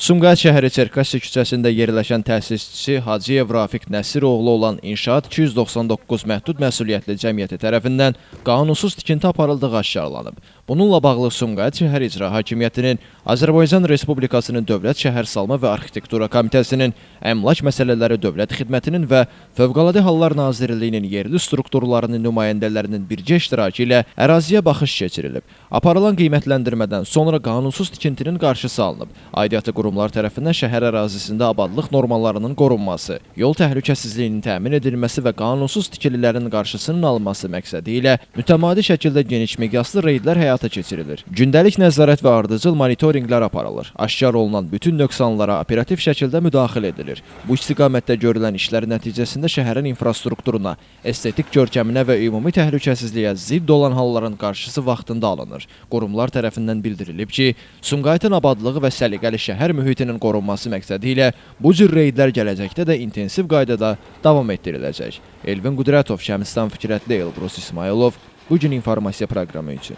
Sumqayıt şəhəri Çerkassi küçəsində yerləşən təsisçisi Hacıyev Rafiq Nəsiroğlu olan İnşaat 299 məhdud məsuliyyətli cəmiyyəti tərəfindən qanunsuz tikinti aparıldığı aşkarlanıb. Bununla bağlı Sumqayıt şəhər İcra Hakimiyyətinin, Azərbaycan Respublikasının Dövlət Şəhərsalma və Arxitektura Komitəsinin, Əmlak Məsələləri Dövlət Xidmətinin və Fövqəladə Hallar Nazirliyinin yerli strukturlarının nümayəndələrinin birgə iştirakı ilə əraziyə baxış keçirilib. Aparılan qiymətləndirmədən sonra qanunsuz tikintinin qarşısı alınıb. Aidiyyatı qurumlar tərəfindən şəhər ərazisində abadlıq normalarının qorunması, yol təhlükəsizliyinin təmin edilməsi və qanunsuz tikililərin qarşısının alınması məqsədi ilə mütəmadi şəkildə geniş miqyaslı reydlər həyata keçirilir. Gündəlik nəzarət və ardıcıl monitorinqlər aparılır. Aşkar olunan bütün nöqsanlara operativ şəkildə müdaxilə edilir. Bu istiqamətdə görülən işlər nəticəsində şəhərin infrastrukturuna, estetik görkəminə və ümumi təhlükəsizliyə zidd olan halların qarşısı vaxtında alınır. Qurumlar tərəfindən bildirilib ki, Sumqayıtın abadlığı və səliqəli şəhər mühitinin qorunması məqsədi ilə bu cür reydlər gələcəkdə də intensiv qaydada davam etdiriləcək. Elvin Qudrətov, Şəmistan Fikrətli, Elbrus İsmailov, Bugün informasiya proqramı üçün.